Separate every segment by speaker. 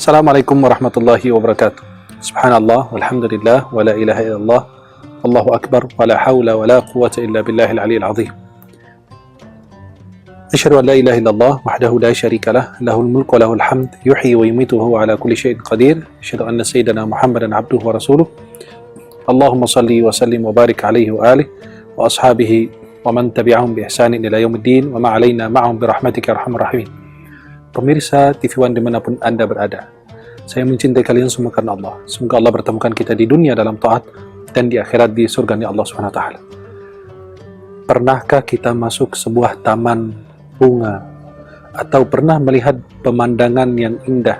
Speaker 1: Assalamualaikum warahmatullahi wabarakatuh. Subhanallah, walhamdulillah, wa la ilaha illallah, Allahu akbar, wa la hawla wa la quwwata illa billahil aliyyil azim. Asyhadu an la ilaha illallah wahdahu la syarika lah, lahul mulku wa lahul hamd, yuhyi wa yumiitu wa huwa ala kulli syai'in qadir. Asyhadu anna sayyidana Muhammadan abduhu wa rasuluh. Allahumma salli wa sallim wa barik alaihi wa alihi wa ashabihi wa man tabi'ahum bi ihsanin ila yaumiddin wa ma alaina ma'ahum bi rahmatika ya arhamar rahimin. Pemirsa TV One dimanapun Anda berada, saya mencintai kalian semua karena Allah. Semoga Allah bertemukan kita di dunia dalam taat dan di akhirat di surganya Allah SWT. Pernahkah kita masuk sebuah taman bunga atau pernah melihat pemandangan yang indah?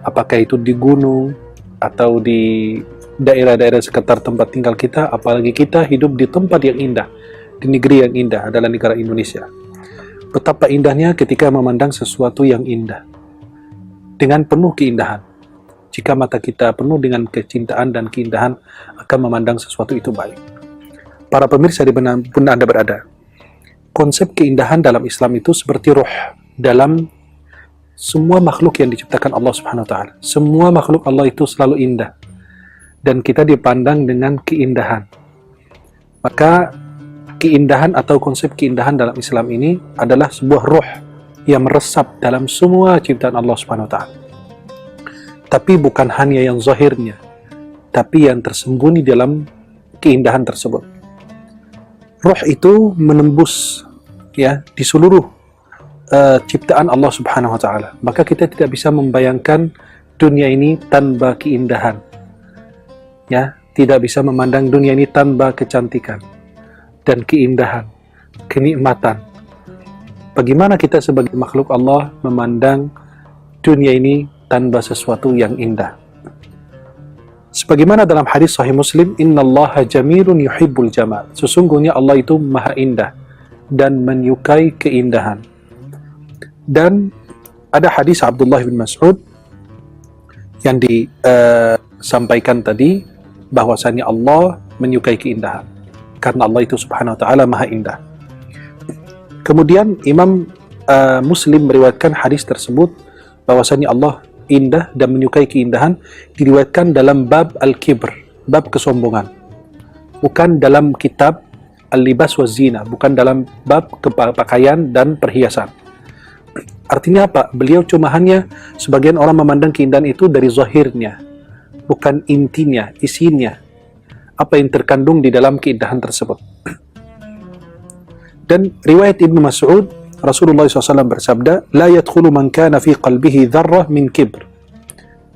Speaker 1: Apakah itu di gunung atau di daerah-daerah sekitar tempat tinggal kita, apalagi kita hidup di tempat yang indah, di negeri yang indah adalah negara Indonesia. Betapa indahnya ketika memandang sesuatu yang indah dengan penuh keindahan. Jika mata kita penuh dengan kecintaan dan keindahan, akan memandang sesuatu itu baik. Para pemirsa dimanapun Anda berada, konsep keindahan dalam Islam itu seperti roh dalam semua makhluk yang diciptakan Allah Subhanahu wa taala. Semua makhluk Allah itu selalu indah dan kita dipandang dengan keindahan. Maka keindahan atau konsep keindahan dalam Islam ini adalah sebuah roh yang meresap dalam semua ciptaan Allah Subhanahu wa taala. Tapi bukan hanya yang zahirnya, tapi yang tersembunyi dalam keindahan tersebut. Roh itu menembus di seluruh ciptaan Allah Subhanahu wa taala. Maka kita tidak bisa membayangkan dunia ini tanpa keindahan. Tidak bisa memandang dunia ini tanpa kecantikan dan keindahan, kenikmatan. Bagaimana kita sebagai makhluk Allah memandang dunia ini tanpa sesuatu yang indah? Sebagaimana dalam hadis Sahih Muslim, innallaha jamilun yuhibbul jamal. Sesungguhnya Allah itu maha indah dan menyukai keindahan. Dan ada hadis Abdullah bin Mas'ud yang disampaikan tadi, bahwasanya Allah menyukai keindahan karena Allah itu Subhanahu wa ta'ala maha indah. Kemudian Imam Muslim meriwayatkan hadis tersebut, bahwasanya Allah indah dan menyukai keindahan, diriwayatkan dalam bab al-kibr, bab kesombongan, bukan dalam kitab al-libas wa zina, bukan dalam bab pakaian dan perhiasan. Artinya apa? Beliau cuma hanya, sebagian orang memandang keindahan itu dari zahirnya, bukan intinya, isinya, apa yang terkandung di dalam keindahan tersebut. Dan riwayat Ibnu Mas'ud, Rasulullah SAW bersabda, la yadkhulu man kana fi qalbihi dharrah min kibr.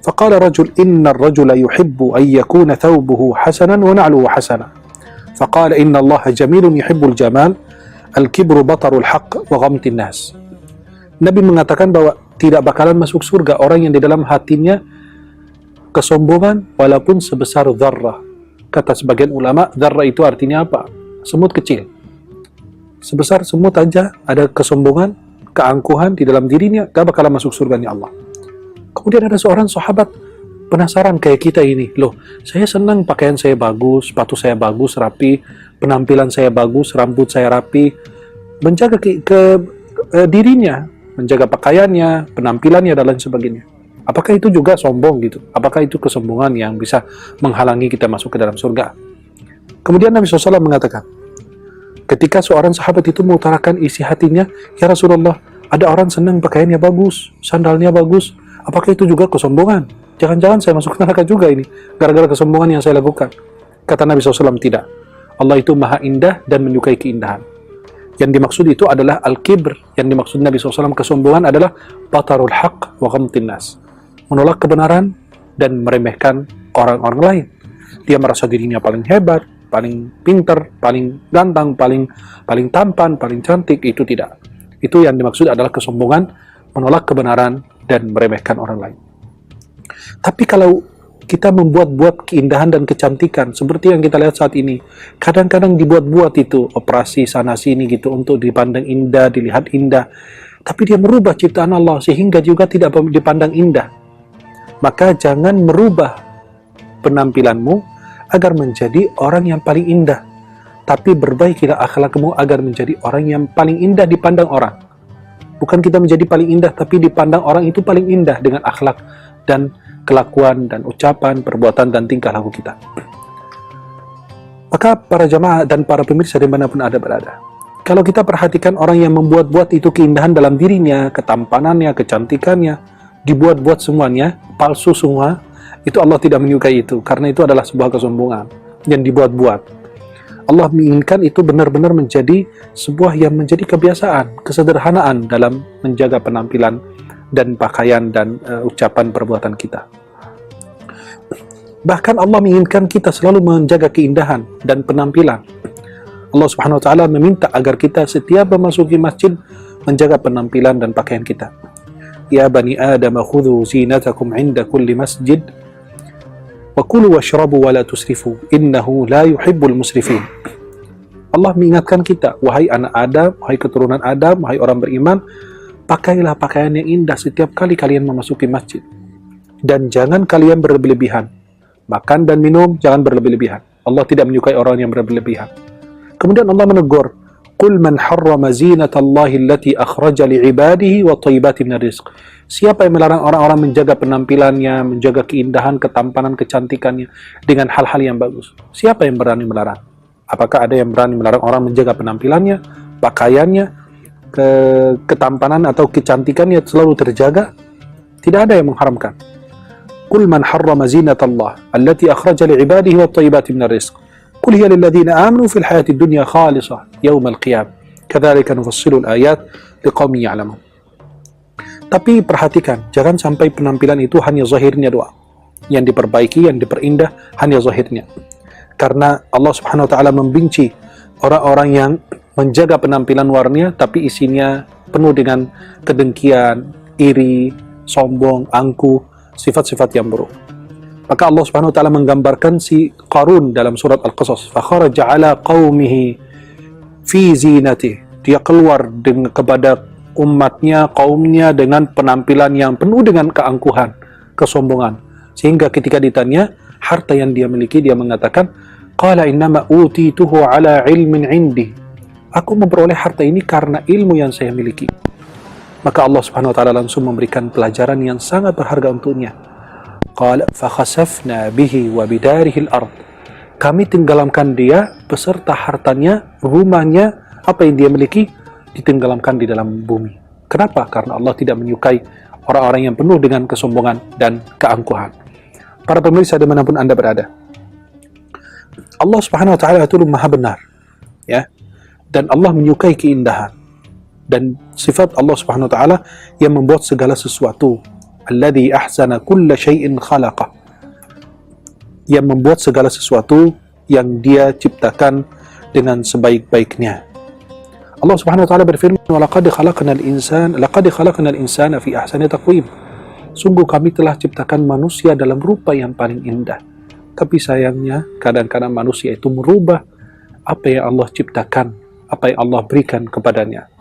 Speaker 1: Faqala rajul, inna ar-rajula yuhibbu an yakuna thawbuhu hasanan wa na'luhu hasana. Faqala inna Allah jamilun yuhibbul jamal, al-kibru batarul haqq wa ghamtin nas. Nabi mengatakan bahwa tidak bakalan masuk surga orang yang di dalam hatinya kesombongan walaupun sebesar dharrah. Kata sebagian ulama, dharrah itu artinya apa? Semut kecil. Sebesar semut aja ada kesombongan, keangkuhan di dalam dirinya, gak bakalan masuk surganya Allah. Kemudian ada seorang sahabat penasaran kayak kita ini. Loh, saya senang pakaian saya bagus, sepatu saya bagus, rapi, penampilan saya bagus, rambut saya rapi. Menjaga dirinya, menjaga pakaiannya, penampilannya, dan lain sebagainya. Apakah itu juga sombong gitu? Apakah itu kesombongan yang bisa menghalangi kita masuk ke dalam surga? Kemudian Nabi SAW mengatakan, ketika seorang sahabat itu mengutarakan isi hatinya, ya Rasulullah, ada orang senang pakaiannya bagus, sandalnya bagus, apakah itu juga kesombongan? Jangan-jangan saya masuk neraka juga ini, gara-gara kesombongan yang saya lakukan. Kata Nabi SAW, tidak. Allah itu maha indah dan menyukai keindahan. Yang dimaksud itu adalah al-kibr. Yang dimaksud Nabi SAW kesombongan adalah batarul haqq wa ghamtin nas, menolak kebenaran dan meremehkan orang-orang lain. Dia merasa dirinya paling hebat, paling pintar, paling ganteng, paling tampan, paling cantik. Itu tidak. Itu yang dimaksud adalah kesombongan, menolak kebenaran dan meremehkan orang lain. Tapi kalau kita membuat-buat keindahan dan kecantikan seperti yang kita lihat saat ini, kadang-kadang dibuat-buat itu operasi sana sini gitu untuk dipandang indah, dilihat indah, tapi dia merubah ciptaan Allah sehingga juga tidak dipandang indah. Maka jangan merubah penampilanmu agar menjadi orang yang paling indah, tapi perbaikilah akhlakmu agar menjadi orang yang paling indah dipandang orang. Bukan kita menjadi paling indah, tapi dipandang orang itu paling indah dengan akhlak, dan kelakuan dan ucapan, perbuatan dan tingkah laku kita. Maka para jamaah dan para pemirsa dimanapun Anda berada, kalau kita perhatikan orang yang membuat-buat itu keindahan dalam dirinya, ketampanannya, kecantikannya, dibuat-buat semuanya, palsu semua, itu Allah tidak menyukai itu, karena itu adalah sebuah kesombongan yang dibuat-buat. Allah menginginkan itu benar-benar menjadi sebuah yang menjadi kebiasaan, kesederhanaan dalam menjaga penampilan dan pakaian dan ucapan perbuatan kita. Bahkan Allah menginginkan kita selalu menjaga keindahan dan penampilan. Allah Subhanahu wa taala meminta agar kita setiap memasuki masjid menjaga penampilan dan pakaian kita. Ya bani Adam khudhu zinatakum 'inda kulli masjid wa kulu washrabu wa la tusrifu innahu la yuhibbul musrifin. Allah mengingatkan kita, wahai anak Adam, wahai keturunan Adam, wahai orang beriman, pakailah pakaian yang indah setiap kali kalian memasuki masjid. Dan jangan kalian berlebihan. Makan dan minum jangan berlebih-lebihan. Allah tidak menyukai orang yang berlebihan. Kemudian Allah menegur, "Qul man harrama zinatallahi allati akhraja li'ibadihi wa thayyibati minar rizq." Siapa yang melarang orang-orang menjaga penampilannya, menjaga keindahan, ketampanan, kecantikannya dengan hal-hal yang bagus? Siapa yang berani melarang? Apakah ada yang berani melarang orang menjaga penampilannya, pakaiannya, ketampanan atau kecantikannya selalu terjaga? Tidak ada yang mengharamkan. Qul man harrama zinatallah allati akhraja li'ibadihi wat thayyibati minar rizq. Qul hiya lil ladzina amanu fil hayatid dunya khalisah yaumal qiyamah. Kadzalika nufassilu al-ayat liqaumin ya'lamun. Tapi perhatikan, jangan sampai penampilan itu hanya zahirnya doang. Yang diperbaiki, yang diperindah hanya zahirnya. Karena Allah Subhanahu wa taala membenci orang-orang yang menjaga penampilan luarnya tapi isinya penuh dengan kedengkian, iri, sombong, angkuh, sifat-sifat yang buruk. Maka Allah Subhanahu wa taala menggambarkan si Qarun dalam surat Al-Qasas, fa kharaja ala qaumihi fi zinatihi. Dia keluar kepada umatnya, kaumnya dengan penampilan yang penuh dengan keangkuhan, kesombongan. Sehingga ketika ditanya harta yang dia miliki, dia mengatakan, qala innama utituhu ala ilmin indi. Aku memperoleh harta ini karena ilmu yang saya miliki. Maka Allah Subhanahu wa taala langsung memberikan pelajaran yang sangat berharga untuknya. Qala fa khasafna bihi wa bidarihi al-ard. Kami tenggelamkan dia beserta hartanya, rumahnya, apa yang dia miliki ditenggelamkan di dalam bumi. Kenapa? Karena Allah tidak menyukai orang-orang yang penuh dengan kesombongan dan keangkuhan. Para pemirsa dimanapun Anda berada, Allah Subhanahu wa taala itu Maha benar, ya. Dan Allah menyukai keindahan. Dan sifat Allah Subhanahu wa taala yang membuat segala sesuatu, alladzi ahsana kulla syai'in khalaqa, yang membuat segala sesuatu yang dia ciptakan dengan sebaik-baiknya. Allah Subhanahu wa taala berfirman, "Wa laqad khalaqnal insana fi ahsani taqwim." Sungguh kami telah ciptakan manusia dalam rupa yang paling indah. Tapi sayangnya kadang-kadang manusia itu merubah apa yang Allah ciptakan, apa yang Allah berikan kepadanya.